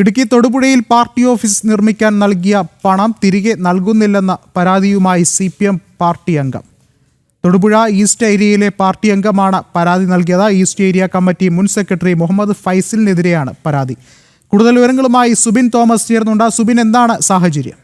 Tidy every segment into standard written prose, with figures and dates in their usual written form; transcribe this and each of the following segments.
ഇടുക്കി തൊടുപുഴയിൽ party office നിർമ്മിക്കാൻ നൽകിയ പണം തിരികെ നൽകുന്നില്ലെന്ന പരാതിയുമായി CPM പാർട്ടി അംഗം. തൊടുപുഴ ഈസ്റ്റ് ഏരിയയിലെ പാർട്ടി അംഗമാണ് പരാതി നൽകിയത്. ഈസ്റ്റ് ഏരിയ കമ്മിറ്റി മുൻ സെക്രട്ടറി മുഹമ്മദ് ഫൈസലിനെതിരെയാണ് പരാതി. കൂടുതൽ വിവരങ്ങളുമായി സുബിൻ തോമസ് ചേർന്നുണ്ട്. സുബിൻ, എന്താണ് സാഹചര്യം?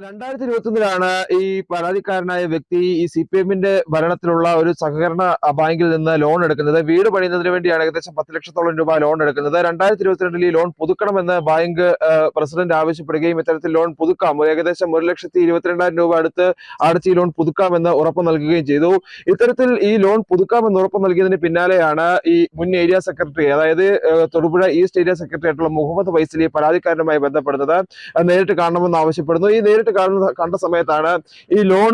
2021 ഈ പരാതിക്കാരനായ വ്യക്തി ഈ CPM-ന്റെ ഭരണത്തിലുള്ള ഒരു സഹകരണ ബാങ്കിൽ നിന്ന് ലോൺ എടുക്കുന്നത്. വീട് പണിയുന്നതിന് വേണ്ടിയാണ് ഏകദേശം 10 ലക്ഷത്തോളം രൂപ ലോൺ എടുക്കുന്നത്. 2022 ഈ ലോൺ പുതുക്കണമെന്ന് ബാങ്ക് പ്രസിഡന്റ് ആവശ്യപ്പെടുകയും ഇത്തരത്തിൽ ലോൺ പുതുക്കാം, ഏകദേശം 1,22,000 രൂപ അടുത്ത് അടച്ച് ഈ ലോൺ പുതുക്കാമെന്ന് ഉറപ്പ് നൽകുകയും ചെയ്തു. ഇത്തരത്തിൽ ഈ ലോൺ പുതുക്കാമെന്ന് ഉറപ്പ് നൽകിയതിന് പിന്നാലെയാണ് ഈ മുൻ ഏരിയ സെക്രട്ടറി, അതായത് തൊടുപുഴ ഈസ്റ്റ് ഏരിയ സെക്രട്ടറി ആയിട്ടുള്ള മുഹമ്മദ് ഫൈസലി പരാതിക്കാരനുമായി ബന്ധപ്പെടുന്നത്. നേരിട്ട് കാണണമെന്ന് ആവശ്യപ്പെടുന്നു. ഈ നേരിട്ട് കണ്ട സമയത്താണ് ഈ ലോൺ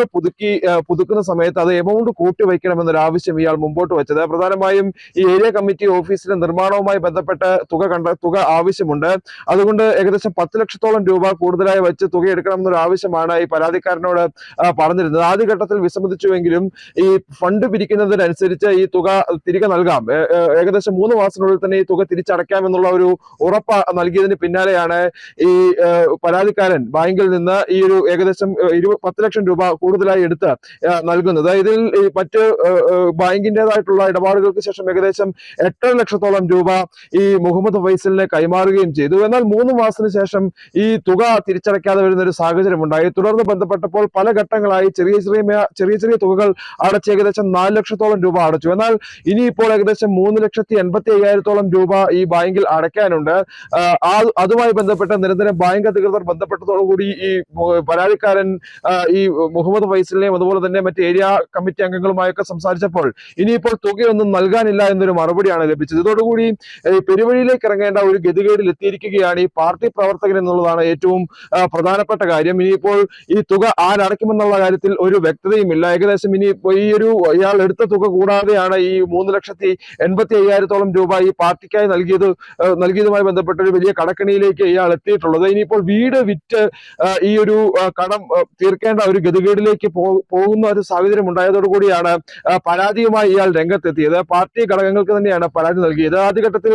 പുതുക്കുന്ന സമയത്ത് അത് എമൗണ്ട് കൂട്ടി വയ്ക്കണമെന്നൊരു ആവശ്യം ഇയാൾ മുമ്പോട്ട് വെച്ചത്. പ്രധാനമായും ഈ ഏരിയ കമ്മിറ്റി ഓഫീസിന്റെ നിർമ്മാണവുമായി ബന്ധപ്പെട്ട് തുക ആവശ്യമുണ്ട്. അതുകൊണ്ട് ഏകദേശം 10 ലക്ഷത്തോളം രൂപ കൂടുതലായി വെച്ച് തുക എടുക്കണമെന്നൊരു ആവശ്യമാണ് ഈ പരാതിക്കാരനോട് പറഞ്ഞിരുന്നത്. ആദ്യഘട്ടത്തിൽ വിസമ്മതിച്ചുവെങ്കിലും ഈ ഫണ്ട് പിരിക്കുന്നതിനനുസരിച്ച് ഈ തുക തിരികെ നൽകാം, ഏകദേശം 3 മാസത്തിനുള്ളിൽ തന്നെ ഈ തുക തിരിച്ചടയ്ക്കാമെന്നുള്ള ഒരു ഉറപ്പ് നൽകിയതിന് പിന്നാലെയാണ് ഈ പരാതിക്കാരൻ ബാങ്കിൽ നിന്ന് ഈ ഒരു ഏകദേശം 10 ലക്ഷം രൂപ കൂടുതലായി എടുത്ത് നൽകുന്നത്. ഇതിൽ മറ്റ് ബാങ്കിൻ്റെതായിട്ടുള്ള ഇടപാടുകൾക്ക് ശേഷം ഏകദേശം 8 ലക്ഷത്തോളം രൂപ ഈ മുഹമ്മദ് ഫൈസലിനെ കൈമാറുകയും ചെയ്തു. എന്നാൽ 3 മാസത്തിന് ശേഷം ഈ തുക തിരിച്ചടയ്ക്കാതെ വരുന്ന ഒരു സാഹചര്യം ഉണ്ടായി. തുടർന്ന് ബന്ധപ്പെട്ടപ്പോൾ പല ഘട്ടങ്ങളായി ചെറിയ തുകകൾ അടച്ച് ഏകദേശം 4 ലക്ഷത്തോളം രൂപ അടച്ചു. എന്നാൽ ഇനിയിപ്പോൾ ഏകദേശം 3,85,000 രൂപ ഈ ബാങ്കിൽ അടയ്ക്കാനുണ്ട്. അതുമായി ബന്ധപ്പെട്ട് നിരന്തരം ബാങ്ക് അധികൃതർ ബന്ധപ്പെട്ടതോടുകൂടി ഈ പരാതിക്കാരൻ ഈ മുഹമ്മദ് ഫൈസലിനെയും അതുപോലെ തന്നെ മറ്റ് ഏരിയ കമ്മിറ്റി അംഗങ്ങളുമായൊക്കെ സംസാരിച്ചപ്പോൾ ഇനിയിപ്പോൾ തുകയൊന്നും നൽകാനില്ല എന്നൊരു മറുപടിയാണ് ലഭിച്ചത്. ഇതോടുകൂടി പെരുവഴിയിലേക്ക് ഇറങ്ങേണ്ട ഒരു ഗതികേടിൽ എത്തിയിരിക്കുകയാണ് ഈ പാർട്ടി പ്രവർത്തകൻ എന്നുള്ളതാണ് ഏറ്റവും പ്രധാനപ്പെട്ട കാര്യം. ഇനിയിപ്പോൾ ഈ തുക ആരടയ്ക്കുമെന്നുള്ള കാര്യത്തിൽ ഒരു വ്യക്തതയുമില്ല. ഏകദേശം ഇനിയിപ്പോൾ ഈ ഒരു ഇയാൾ എടുത്ത തുക കൂടാതെയാണ് ഈ 3,85,000 രൂപ ഈ പാർട്ടിക്കായി നൽകിയതുമായി ബന്ധപ്പെട്ട ഒരു വലിയ കടക്കണിയിലേക്ക് ഇയാൾ എത്തിയിട്ടുള്ളത്. ഇനിയിപ്പോൾ വീട് വിറ്റ് ഈ ഒരു കടം തീർക്കേണ്ട ഒരു ഗതികേടിലേക്ക് പോകുന്ന ഒരു സാഹചര്യം ഉണ്ടായതോടുകൂടിയാണ് പരാതിയുമായി ഇയാൾ രംഗത്തെത്തിയത്. പാർട്ടി ഘടകങ്ങൾക്ക് തന്നെയാണ് പരാതി നൽകിയത്. ആദ്യഘട്ടത്തിൽ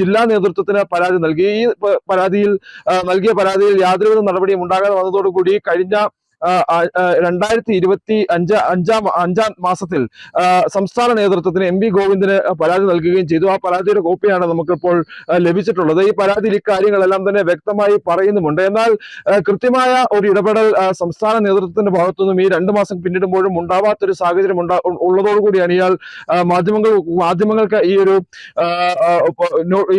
ജില്ലാ നേതൃത്വത്തിന് പരാതി നൽകി. ഈ നൽകിയ പരാതിയിൽ യാതൊരുവിധ നടപടിയും ഉണ്ടാകാതെ വന്നതോടുകൂടി കഴിഞ്ഞ 2025 മാസത്തിൽ സംസ്ഥാന നേതൃത്വത്തിന് MP ഗോവിന്ദന് പരാതി നൽകുകയും ചെയ്തു. ആ പരാതിയുടെ കോപ്പിയാണ് നമുക്കിപ്പോൾ ലഭിച്ചിട്ടുള്ളത്. ഈ പരാതിയിൽ ഇക്കാര്യങ്ങളെല്ലാം തന്നെ വ്യക്തമായി പറയുന്നുമുണ്ട്. എന്നാൽ കൃത്യമായ ഒരു ഇടപെടൽ സംസ്ഥാന നേതൃത്വത്തിന്റെ ഭാഗത്തുനിന്നും ഈ 2 മാസം പിന്നിടുമ്പോഴും ഉണ്ടാവാത്തൊരു സാഹചര്യം ഉള്ളതോടുകൂടിയാണ് ഇയാൾ മാധ്യമങ്ങൾക്ക് ഈ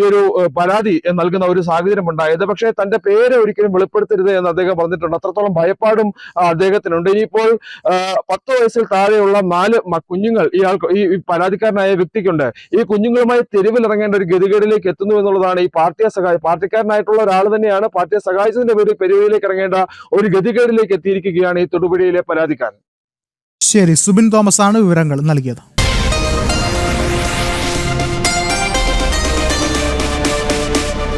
ഒരു പരാതി നൽകുന്ന ഒരു സാഹചര്യം ഉണ്ടായത്. പക്ഷേ തന്റെ പേര് ഒരിക്കലും വെളിപ്പെടുത്തരുത് എന്ന് അദ്ദേഹം പറഞ്ഞിട്ടുണ്ട്. അത്രത്തോളം ഭയപ്പാടും അദ്ദേഹത്തിനുണ്ട്. ഇനിയിപ്പോൾ 10 വയസ്സിൽ താഴെയുള്ള 4 കുഞ്ഞുങ്ങൾ ഈ പരാതിക്കാരനായ വ്യക്തിക്കുണ്ട്. ഈ കുഞ്ഞുങ്ങളുമായി തെരുവിലിറങ്ങേണ്ട ഒരു ഗതികേടിലേക്ക് എത്തുന്നു എന്നുള്ളതാണ് ഈ പാർട്ടിക്കാരനായിട്ടുള്ള ഒരാൾ തന്നെയാണ് പാർട്ടിയെ സഹായിച്ചതിന്റെ പേരിൽ പെരുവഴിയിലേക്ക് ഇറങ്ങേണ്ട ഒരു ഗതികേടിലേക്ക് എത്തിയിരിക്കുകയാണ് ഈ തൊടുപുഴയിലെ പരാതിക്കാരൻ. ശരി, സുബിൻ തോമസ് ആണ് വിവരങ്ങൾ നൽകിയത്.